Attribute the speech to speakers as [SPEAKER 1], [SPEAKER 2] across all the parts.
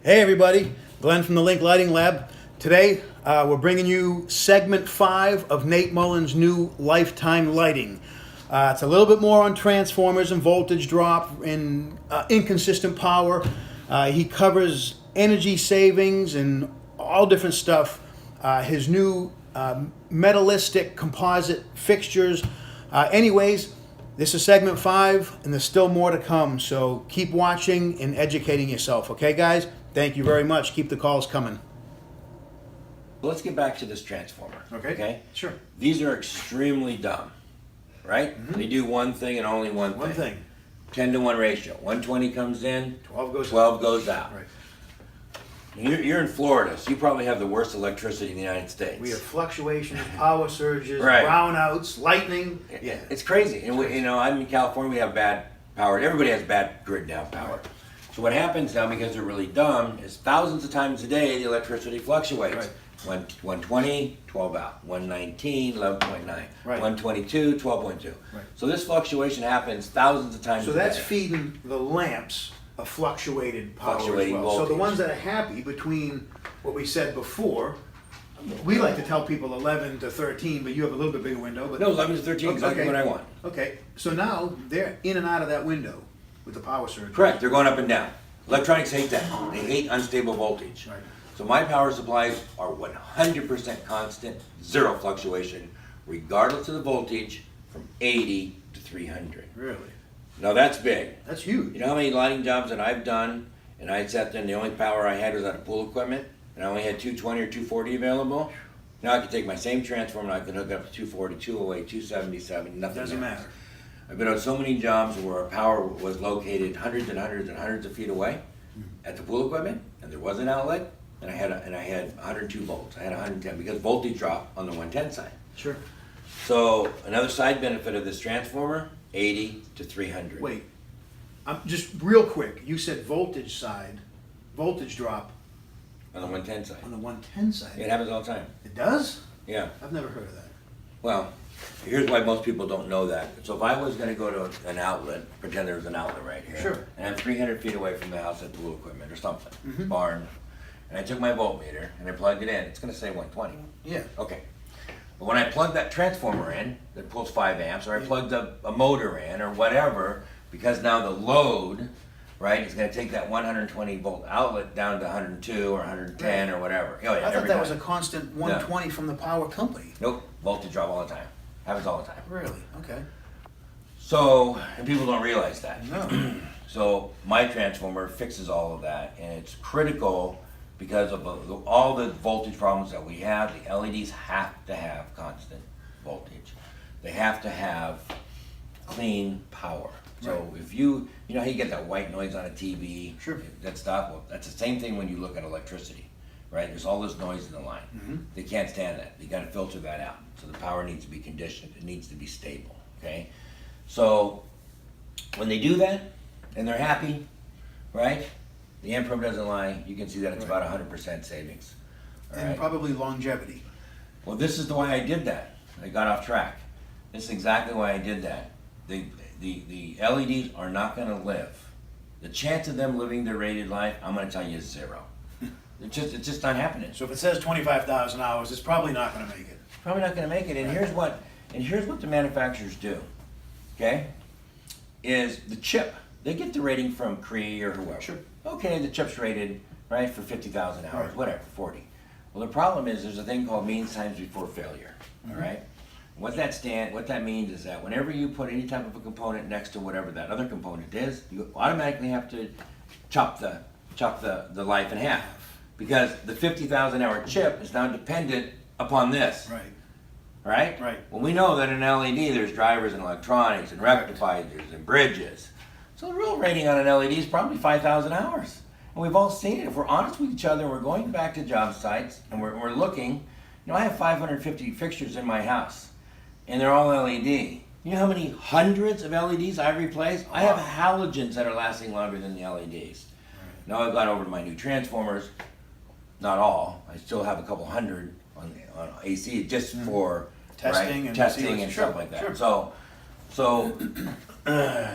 [SPEAKER 1] Hey everybody, Glenn from the Link Lighting Lab. Today we're bringing you segment 5 of Nate Mullen's new lifetime lighting. It's a little bit more on transformers and voltage drop and inconsistent power. He covers energy savings and all different stuff. His new metallistic composite fixtures. Anyways, this is segment 5 and there's still more to come, so keep watching and educating yourself, okay guys? Thank you very much. Keep the calls coming.
[SPEAKER 2] Let's get back to this transformer.
[SPEAKER 1] Okay. Sure.
[SPEAKER 2] These are extremely dumb, right?
[SPEAKER 1] Mm-hmm.
[SPEAKER 2] They do one thing and only one thing. 10-to-1 ratio. 120 comes in, 12 goes out.
[SPEAKER 1] Right.
[SPEAKER 2] You're in Florida, so you probably have the worst electricity in the United States.
[SPEAKER 1] We have fluctuations, power surges,
[SPEAKER 2] Right.
[SPEAKER 1] brownouts, lightning. Yeah.
[SPEAKER 2] It's crazy. And I'm in California, we have bad power. Everybody has bad grid down power.
[SPEAKER 1] Right.
[SPEAKER 2] So what happens now, because they're really dumb, is thousands of times a day the electricity fluctuates.
[SPEAKER 1] Right.
[SPEAKER 2] 120, 12 out. 119, 11.9.
[SPEAKER 1] Right.
[SPEAKER 2] 122, 12.2.
[SPEAKER 1] Right.
[SPEAKER 2] So this fluctuation happens thousands of times
[SPEAKER 1] So
[SPEAKER 2] a day.
[SPEAKER 1] that's feeding the lamps a fluctuated power
[SPEAKER 2] Fluctuating
[SPEAKER 1] as well. So the
[SPEAKER 2] voltage.
[SPEAKER 1] ones that are happy between what we said before, we like to tell people 11 to 13, but you have a little bit bigger window. But
[SPEAKER 2] No, 11 to 13 is exactly
[SPEAKER 1] Okay.
[SPEAKER 2] what I want.
[SPEAKER 1] Okay, so now they're in and out of that window with the power surge.
[SPEAKER 2] Correct, they're going up and down. Electronics hate that. They hate unstable voltage.
[SPEAKER 1] Right.
[SPEAKER 2] So my power supplies are 100% constant, zero fluctuation, regardless of the voltage, from 80 to 300.
[SPEAKER 1] Really?
[SPEAKER 2] Now that's big.
[SPEAKER 1] That's huge.
[SPEAKER 2] You know how many lighting jobs that I've done, and I sat there and the only power I had was out of pool equipment, and I only had 220 or 240 available? Now I could take my same transformer and I could hook it up to 240, 208, 277, nothing
[SPEAKER 1] Doesn't
[SPEAKER 2] matters.
[SPEAKER 1] matter.
[SPEAKER 2] I've been on so many jobs where power was located hundreds and hundreds and hundreds of feet away at the pool equipment, and there was an outlet, and I had 102 volts. I had 110 because voltage drop on the 110 side.
[SPEAKER 1] Sure.
[SPEAKER 2] So another side benefit of this transformer, 80 to 300.
[SPEAKER 1] Wait, just real quick, you said voltage side, voltage drop
[SPEAKER 2] On the 110 side.
[SPEAKER 1] on the 110 side.
[SPEAKER 2] It happens all the time.
[SPEAKER 1] It does?
[SPEAKER 2] Yeah.
[SPEAKER 1] I've never heard of that.
[SPEAKER 2] Well, here's why most people don't know that. So if I was going to go to an outlet, pretend there was an outlet right here,
[SPEAKER 1] Sure.
[SPEAKER 2] and I'm 300 feet away from the house at the pool equipment or something,
[SPEAKER 1] Mhm.
[SPEAKER 2] barn, and I took my voltmeter and I plugged it in, it's going to say 120.
[SPEAKER 1] Yeah.
[SPEAKER 2] Okay. But when I plug that transformer in that pulls 5 amps, or I plugged a motor in or whatever, because now the load, right, is going to take that 120 volt outlet down to 102 or 110 or whatever. Oh, yeah,
[SPEAKER 1] I thought
[SPEAKER 2] every
[SPEAKER 1] that
[SPEAKER 2] time.
[SPEAKER 1] was a constant 120 from the power company.
[SPEAKER 2] Nope, voltage drop all the time. Happens all the time.
[SPEAKER 1] Really? Okay.
[SPEAKER 2] So, and people don't realize that.
[SPEAKER 1] No.
[SPEAKER 2] So my transformer fixes all of that, and it's critical because of all the voltage problems that we have. The LEDs have to have constant voltage. They have to have clean power. So
[SPEAKER 1] Right.
[SPEAKER 2] if you know how you get that white noise on a TV,
[SPEAKER 1] Sure.
[SPEAKER 2] that stuff, well, that's the same thing when you look at electricity, right? There's all this noise in the line.
[SPEAKER 1] Mhm.
[SPEAKER 2] They can't stand that. They got to filter that out. So the power needs to be conditioned. It needs to be stable, okay? So when they do that and they're happy, right? The amp probe doesn't lie. You can see that it's
[SPEAKER 1] Right.
[SPEAKER 2] about 100% savings. All
[SPEAKER 1] And
[SPEAKER 2] right?
[SPEAKER 1] probably longevity.
[SPEAKER 2] Well, this is the way I did that. I got off track. This is exactly why I did that. The LEDs are not going to live. The chance of them living their rated life, I'm going to tell you, is 0. It's just not happening.
[SPEAKER 1] So if it says 25,000 hours, it's probably not going to make it.
[SPEAKER 2] Probably not going to make it. And here's what the manufacturers do. Okay, is the chip. They get the rating from Cree or whoever.
[SPEAKER 1] Sure.
[SPEAKER 2] Okay, the chip's rated right for 50,000 hours,
[SPEAKER 1] Right.
[SPEAKER 2] whatever, 40. Well, the problem is there's a thing called means times before failure. All right. What that means is that whenever you put any type of a component next to whatever that other component is, you automatically have to chop the life in half, because the 50,000 hour chip is now dependent upon this.
[SPEAKER 1] Right.
[SPEAKER 2] Right?
[SPEAKER 1] Right.
[SPEAKER 2] Well, we know that in LED there's drivers and electronics and
[SPEAKER 1] Correct.
[SPEAKER 2] rectifiers and bridges. So the real rating on an LED is probably 5,000 hours. And we've all seen it. If we're honest with each other, and we're going back to job sites and we're looking, I have 550 fixtures in my house and they're all LED. You know how many hundreds of LEDs I've replaced? I have halogens that are lasting longer than the LEDs. Now I've gone over to my new transformers. Not all. I still have a couple hundred on AC just for
[SPEAKER 1] Testing
[SPEAKER 2] right,
[SPEAKER 1] and
[SPEAKER 2] testing
[SPEAKER 1] sealants.
[SPEAKER 2] and
[SPEAKER 1] Sure,
[SPEAKER 2] stuff like that.
[SPEAKER 1] sure.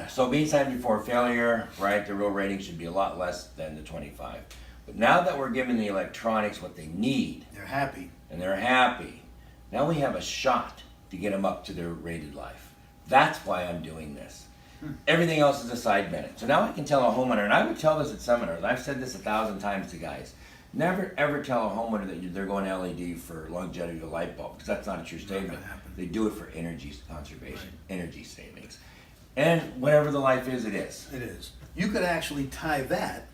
[SPEAKER 2] So mean time before failure, right? The real rating should be a lot less than the 25. But now that we're giving the electronics what they need,
[SPEAKER 1] They're happy.
[SPEAKER 2] and they're happy, now we have a shot to get them up to their rated life. That's why I'm doing this. Everything else is a side benefit. So now I can tell a homeowner, and I would tell this at seminars, I've said this 1,000 times to guys, never ever tell a homeowner that they're going LED for longevity of a light bulb, because that's not a true statement. They do it for energy conservation, energy savings. And whatever the life is, it is.
[SPEAKER 1] It is. You could actually tie that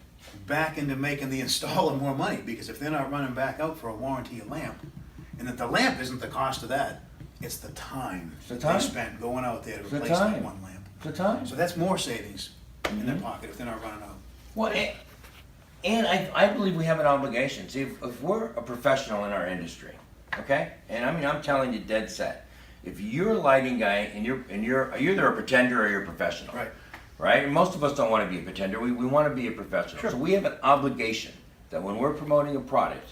[SPEAKER 1] back into making the installer more money, because if they're not running back out for a warranty lamp, and that the lamp isn't the cost of that, it's the time,
[SPEAKER 2] It's the time.
[SPEAKER 1] they spent going out there to
[SPEAKER 2] It's the
[SPEAKER 1] replace that
[SPEAKER 2] time.
[SPEAKER 1] one lamp.
[SPEAKER 2] The time.
[SPEAKER 1] So that's more savings in their pocket if they're not running out.
[SPEAKER 2] Well, and I believe we have an obligation. See, if we're a professional in our industry, okay, and I mean I'm telling you dead set, if you're a lighting guy and you're either a pretender or you're a professional,
[SPEAKER 1] Right.
[SPEAKER 2] right? And most of us don't want to be a pretender. We want to be a professional.
[SPEAKER 1] Sure.
[SPEAKER 2] So we have an obligation that when we're promoting a product,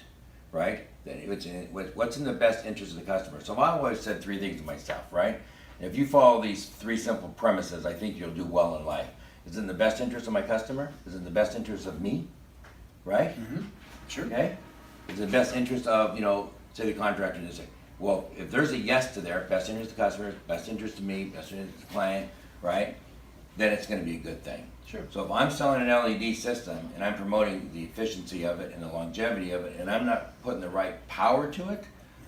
[SPEAKER 2] right, that what's in the best interest of the customer. So I always said 3 things to myself, right? And if you follow these 3 simple premises, I think you'll do well in life. Is it in the best interest of my customer? Is it in the best interest of me? Right?
[SPEAKER 1] Sure.
[SPEAKER 2] Okay? Is it in the best interest of, say the contractor and say, well, if there's a yes to their best interest of the customer, best interest of me, best interest of the client, right? Then it's going to be a good thing.
[SPEAKER 1] Sure.
[SPEAKER 2] So if I'm selling an LED system and I'm promoting the efficiency of it and the longevity of it, and I'm not putting the right power to it,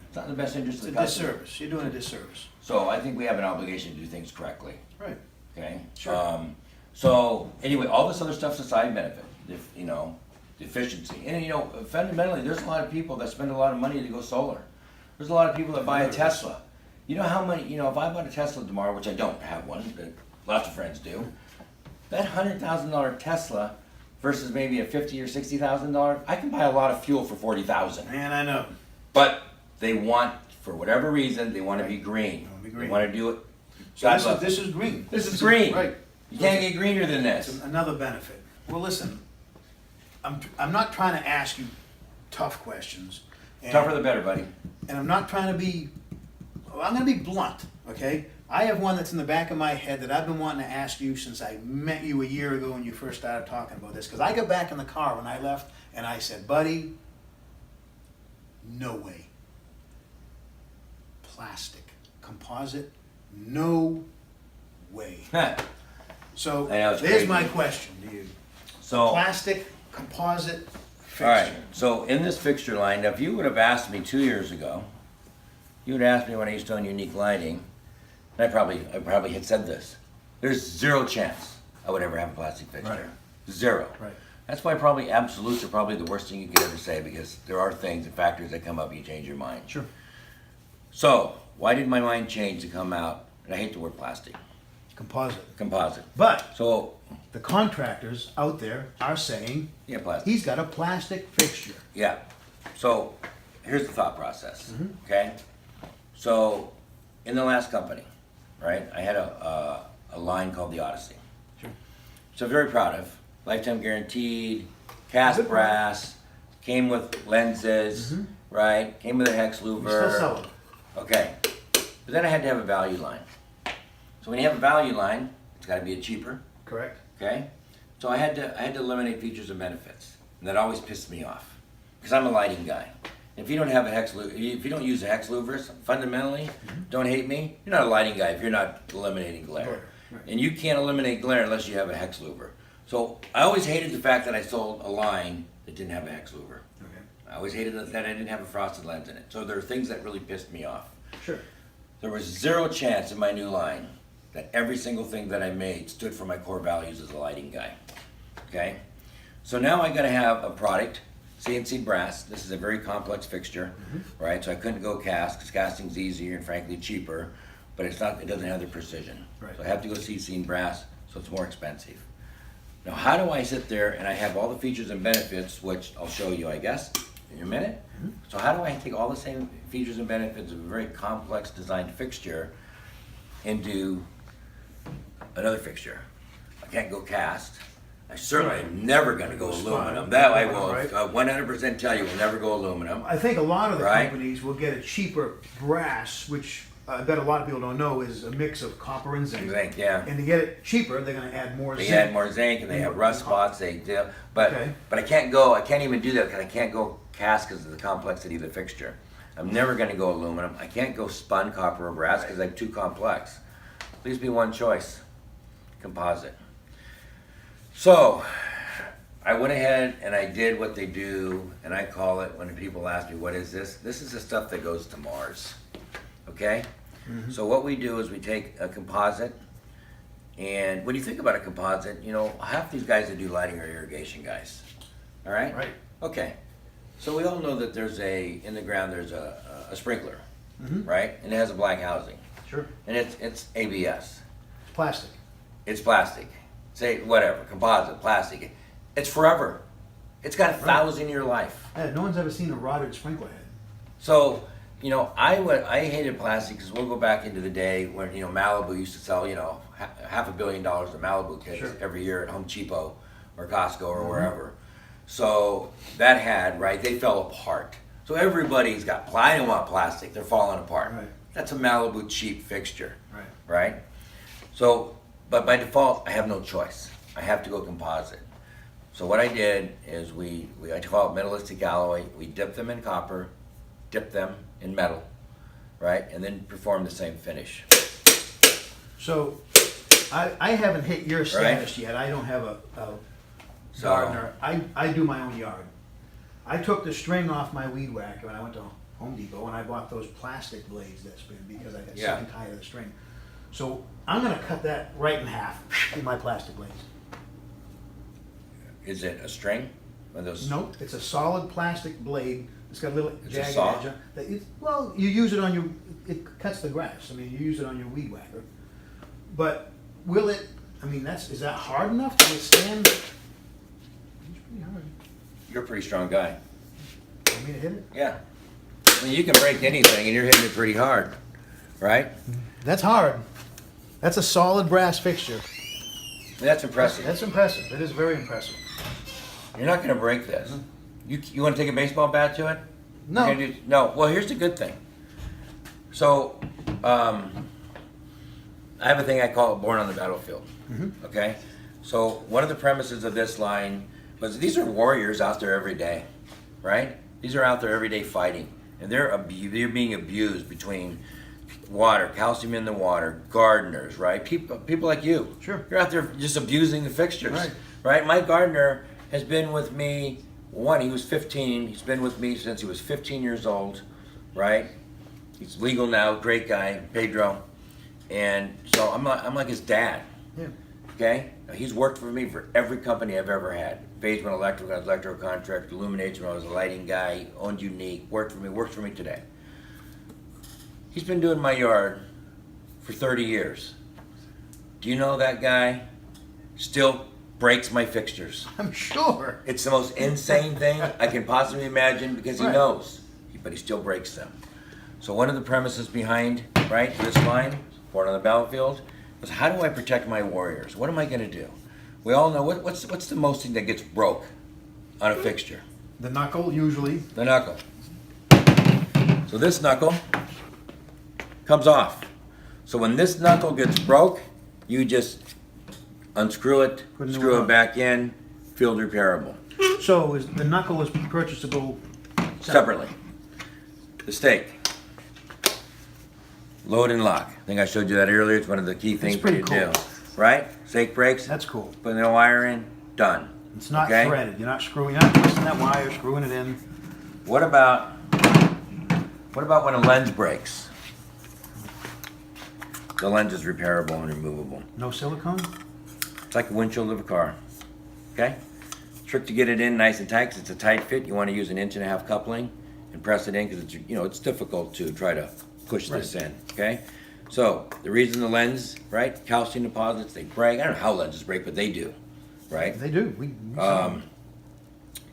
[SPEAKER 2] it's not in the best interest
[SPEAKER 1] It's
[SPEAKER 2] of
[SPEAKER 1] a
[SPEAKER 2] the customer.
[SPEAKER 1] disservice. You're doing a disservice.
[SPEAKER 2] So I think we have an obligation to do things correctly.
[SPEAKER 1] Right.
[SPEAKER 2] Okay.
[SPEAKER 1] Sure.
[SPEAKER 2] So anyway, all this other stuff's a side benefit. If the efficiency, and fundamentally, there's a lot of people that spend a lot of money to go solar. There's a lot of people that buy a Tesla. You know how many? If I bought a Tesla tomorrow, which I don't have one, but lots of friends do. That $100,000 Tesla versus maybe a $50,000 or $60,000, I can buy a lot of fuel for $40,000.
[SPEAKER 1] Man, I know.
[SPEAKER 2] But they want, for whatever reason, they want to be green.
[SPEAKER 1] They wanna be
[SPEAKER 2] They
[SPEAKER 1] green.
[SPEAKER 2] want to do it.
[SPEAKER 1] So
[SPEAKER 2] God love
[SPEAKER 1] this is green.
[SPEAKER 2] This is green.
[SPEAKER 1] Right.
[SPEAKER 2] You can't get greener than this.
[SPEAKER 1] It's another benefit. Well, listen, I'm not trying to ask you tough questions. And,
[SPEAKER 2] Tougher the better, buddy.
[SPEAKER 1] And I'm not trying to be, I'm going to be blunt, okay? I have one that's in the back of my head that I've been wanting to ask you since I met you a year ago when you first started talking about this. Because I got back in the car when I left and I said, buddy, no way. Plastic, composite, no way. So
[SPEAKER 2] I know, it's
[SPEAKER 1] there's
[SPEAKER 2] crazy.
[SPEAKER 1] my question to you.
[SPEAKER 2] So,
[SPEAKER 1] Plastic, composite, fixture.
[SPEAKER 2] all right. So in this fixture line, now if you would have asked me 2 years ago, you would have asked me when I used to own Unique Lighting, and I probably had said this. There's 0 chance I would ever have a plastic fixture.
[SPEAKER 1] Right.
[SPEAKER 2] 0.
[SPEAKER 1] Right.
[SPEAKER 2] That's why probably absolutes are probably the worst thing you could ever say, because there are things and factors that come up, you change your mind.
[SPEAKER 1] Sure.
[SPEAKER 2] So why did my mind change to come out? And I hate the word plastic,
[SPEAKER 1] Composite.
[SPEAKER 2] composite.
[SPEAKER 1] But
[SPEAKER 2] So
[SPEAKER 1] the contractors out there are saying
[SPEAKER 2] yeah, plastic.
[SPEAKER 1] he's got a plastic fixture.
[SPEAKER 2] Yeah. So here's the thought process. Okay. So in the last company, right, I had a line called the Odyssey.
[SPEAKER 1] Sure.
[SPEAKER 2] So very proud of. Lifetime guaranteed, cast
[SPEAKER 1] Good
[SPEAKER 2] brass, came with lenses, right? Came with a hex louver.
[SPEAKER 1] We still sell them.
[SPEAKER 2] Okay. But then I had to have a value line. So when you have a value line, it's got to be a cheaper.
[SPEAKER 1] Correct.
[SPEAKER 2] Okay, so I had to eliminate features and benefits, and that always pissed me off because I'm a lighting guy. If you don't have a hex, if you don't use a hex louvers, fundamentally, don't hate me. You're not a lighting guy if you're not eliminating glare,
[SPEAKER 1] Right.
[SPEAKER 2] and you can't eliminate glare unless you have a hex louver. So I always hated the fact that I sold a line that didn't have a hex louver.
[SPEAKER 1] Okay.
[SPEAKER 2] I always hated that I didn't have a frosted lens in it. So there are things that really pissed me off.
[SPEAKER 1] Sure.
[SPEAKER 2] There was 0 chance in my new line that every single thing that I made stood for my core values as a lighting guy. Okay? So now I gotta have a product, CNC brass. This is a very complex fixture, right? So I couldn't go cast, because casting's easier and frankly cheaper, but it doesn't have the precision.
[SPEAKER 1] Right.
[SPEAKER 2] So I have to go CNC brass, so it's more expensive. Now how do I sit there and I have all the features and benefits, which I'll show you, I guess, in a minute. So how do I take all the same features and benefits of a very complex designed fixture into another fixture? I can't go cast. I certainly am never going to go
[SPEAKER 1] Spot.
[SPEAKER 2] aluminum. That I will
[SPEAKER 1] Right.
[SPEAKER 2] 100% tell you we'll never go aluminum.
[SPEAKER 1] I think a lot of the
[SPEAKER 2] Right.
[SPEAKER 1] companies will get a cheaper brass, which I bet a lot of people don't know, is a mix of copper and zinc.
[SPEAKER 2] Zinc, yeah.
[SPEAKER 1] And to get it cheaper, they're going to add more zinc.
[SPEAKER 2] They add more zinc, and they have rust spots. They do, but
[SPEAKER 1] Okay.
[SPEAKER 2] I can't even do that because I can't go cast because of the complexity of the fixture. I'm never going to go aluminum. I can't go spun copper or brass because I'm too complex. Please be one choice, composite. So I went ahead and I did what they do, and I call it, when people ask me, what is this? This is the stuff that goes to Mars, okay? Mm-hmm. So what we do is we take a composite, and when you think about a composite, you know, half these guys that do lighting are irrigation guys, all right?
[SPEAKER 1] Right.
[SPEAKER 2] Okay, so we all know that in the ground there's a sprinkler,
[SPEAKER 1] Mm-hmm.
[SPEAKER 2] right? And it has a black housing.
[SPEAKER 1] Sure.
[SPEAKER 2] And it's ABS.
[SPEAKER 1] Plastic.
[SPEAKER 2] It's plastic. Say whatever, composite, plastic. It's forever. It's got a 1,000-year life.
[SPEAKER 1] Yeah, no one's ever seen a rotted sprinkler head.
[SPEAKER 2] So, you know, I hated plastic because we'll go back into the day when, you know, Malibu used to sell, you know, $500 million of Malibu kits
[SPEAKER 1] Sure.
[SPEAKER 2] every year at Home Depot or Costco or wherever. So that they fell apart. So everybody's got, I don't want plastic. They're falling apart.
[SPEAKER 1] Right.
[SPEAKER 2] That's a Malibu cheap fixture.
[SPEAKER 1] Right.
[SPEAKER 2] Right? So, but by default, I have no choice. I have to go composite. So what I did is I call it metallistic alloy. We dip them in copper, dip them in metal, right? And then perform the same finish.
[SPEAKER 1] So I haven't hit your status yet. I don't have a gardener. I do my own yard. I took the string off my weed whacker when I went to Home Depot and I bought those plastic blades that spin because I got sick and tired of the string. So I'm going to cut that right in half with my plastic blades.
[SPEAKER 2] Is it a string? One of those?
[SPEAKER 1] Nope, it's a solid plastic blade. It's got a little
[SPEAKER 2] It's a
[SPEAKER 1] jagged
[SPEAKER 2] saw?
[SPEAKER 1] edge. Well, you use it on your, it cuts the grass. I mean, you use it on your weed whacker. But will it, I mean, is that hard enough to withstand? It's pretty hard.
[SPEAKER 2] You're a pretty strong guy.
[SPEAKER 1] Want me to hit it?
[SPEAKER 2] Yeah. I mean, you can break anything and you're hitting it pretty hard, right?
[SPEAKER 1] That's hard. That's a solid brass fixture.
[SPEAKER 2] That's impressive.
[SPEAKER 1] That's impressive. It is very impressive.
[SPEAKER 2] You're not going to break this. You want to take a baseball bat to it?
[SPEAKER 1] No.
[SPEAKER 2] You're gonna no. Well, here's the good thing. So, I have a thing I call it Born on the Battlefield.
[SPEAKER 1] Mm-hmm.
[SPEAKER 2] Okay? So, one of the premises of this line was these are warriors out there every day, right? These are out there every day fighting. And they're being abused between water, calcium in the water, gardeners, right? People like you.
[SPEAKER 1] Sure.
[SPEAKER 2] You're out there just abusing the fixtures,
[SPEAKER 1] Right.
[SPEAKER 2] right? My gardener has been with me, he was 15. He's been with me since he was 15 years old, right? He's legal now, great guy, Pedro. And so I'm like his dad,
[SPEAKER 1] Yeah.
[SPEAKER 2] okay? Now, he's worked for me for every company I've ever had. Phasman Electrical, I was electrical contractor, Illumination, I was a lighting guy, owned Unique, works for me today. He's been doing my yard for 30 years. Do you know that guy still breaks my fixtures?
[SPEAKER 1] I'm sure.
[SPEAKER 2] It's the most insane thing I can possibly imagine because he
[SPEAKER 1] Right.
[SPEAKER 2] knows, but he still breaks them. So one of the premises behind, right, this line, Born on the Battlefield, was how do I protect my warriors? What am I going to do? We all know, what's the most thing that gets broke on a fixture?
[SPEAKER 1] The knuckle, usually.
[SPEAKER 2] The knuckle. So this knuckle comes off. So when this knuckle gets broke, you just unscrew it,
[SPEAKER 1] Put a new
[SPEAKER 2] screw
[SPEAKER 1] one
[SPEAKER 2] it
[SPEAKER 1] on.
[SPEAKER 2] back in, field repairable.
[SPEAKER 1] So the knuckle is purchasable
[SPEAKER 2] Separately. The stake. Load and lock. I think I showed you that earlier. It's one of the key things
[SPEAKER 1] pretty
[SPEAKER 2] that you
[SPEAKER 1] cool.
[SPEAKER 2] do. Right? Stake breaks,
[SPEAKER 1] That's cool.
[SPEAKER 2] put the wire in, done.
[SPEAKER 1] It's not
[SPEAKER 2] Okay?
[SPEAKER 1] threaded. You're not twisting that wire, screwing it in.
[SPEAKER 2] What about when a lens breaks? The lens is repairable and removable.
[SPEAKER 1] No silicone?
[SPEAKER 2] It's like a windshield of a car. Okay? Trick to get it in nice and tight because it's a tight fit. You want to use an 1.5" coupling and press it in because it's difficult to try to push this in. Okay? So the reason the lens, right? Calcium deposits, they break. I don't know how lenses break, but they do, right?
[SPEAKER 1] They do. We
[SPEAKER 2] So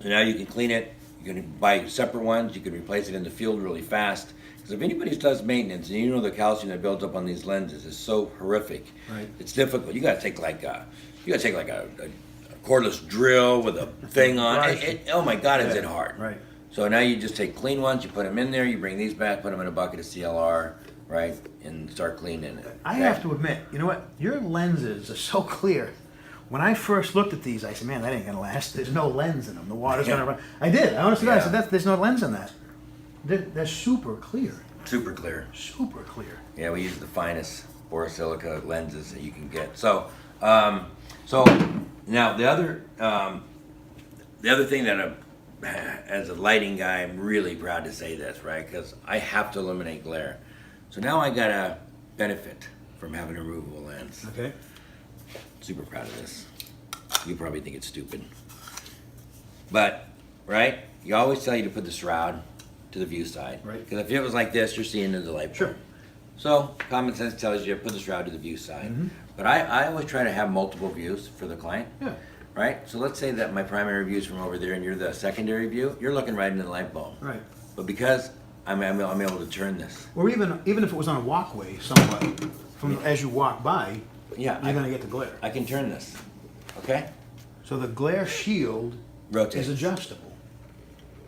[SPEAKER 2] now you can clean it. You can buy separate ones. You can replace it in the field really fast. Because if anybody does maintenance, and you know the calcium that builds up on these lenses is so horrific.
[SPEAKER 1] Right.
[SPEAKER 2] It's difficult. You got to take like a cordless drill with a thing on.
[SPEAKER 1] Right.
[SPEAKER 2] Oh my God, is
[SPEAKER 1] Yeah.
[SPEAKER 2] it hard?
[SPEAKER 1] Right.
[SPEAKER 2] So now you just take clean ones. You put them in there. You bring these back. Put them in a bucket of CLR. right, and start cleaning it.
[SPEAKER 1] I have to admit, you know what? Your lenses are so clear. When I first looked at these, I said, man, that ain't gonna last. There's no lens in them. The water's gonna run. I did. I honestly did. I said, there's no lens in that. They're super clear.
[SPEAKER 2] Super clear.
[SPEAKER 1] Super clear.
[SPEAKER 2] Yeah, we use the finest borosilica lenses that you can get. So, now the other thing that as a lighting guy, I'm really proud to say this, right? Because I have to eliminate glare. So now I got a benefit from having a removable lens.
[SPEAKER 1] Okay.
[SPEAKER 2] Super proud of this. You probably think it's stupid. But, right? You always tell you to put the shroud to the view side.
[SPEAKER 1] Right.
[SPEAKER 2] Because if it was like this, you're seeing into the light bulb.
[SPEAKER 1] Sure.
[SPEAKER 2] So, common sense tells you to put the shroud to the view side.
[SPEAKER 1] Mm-hmm.
[SPEAKER 2] But I always try to have multiple views for the client.
[SPEAKER 1] Yeah.
[SPEAKER 2] Right? So let's say that my primary view is from over there and you're the secondary view. You're looking right into the light bulb.
[SPEAKER 1] Right.
[SPEAKER 2] But because I'm able to turn this.
[SPEAKER 1] Or even if it was on a walkway somewhat, as you walk by,
[SPEAKER 2] Yeah.
[SPEAKER 1] you're gonna get the glare.
[SPEAKER 2] I can turn this. Okay?
[SPEAKER 1] So the glare shield
[SPEAKER 2] Rotate.
[SPEAKER 1] is adjustable.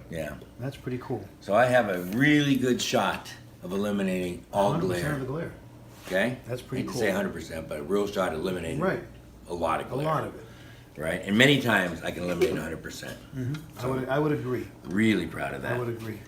[SPEAKER 2] Yeah.
[SPEAKER 1] That's pretty cool.
[SPEAKER 2] So I have a really good shot of eliminating all
[SPEAKER 1] 100%
[SPEAKER 2] glare.
[SPEAKER 1] of the glare.
[SPEAKER 2] Okay?
[SPEAKER 1] That's pretty
[SPEAKER 2] I
[SPEAKER 1] cool.
[SPEAKER 2] Say 100%, but a real shot at eliminating
[SPEAKER 1] Right.
[SPEAKER 2] a lot of
[SPEAKER 1] A
[SPEAKER 2] glare.
[SPEAKER 1] lot of it.
[SPEAKER 2] Right? And many times I can eliminate 100%.
[SPEAKER 1] I would agree.
[SPEAKER 2] Really proud of that.
[SPEAKER 1] I would agree.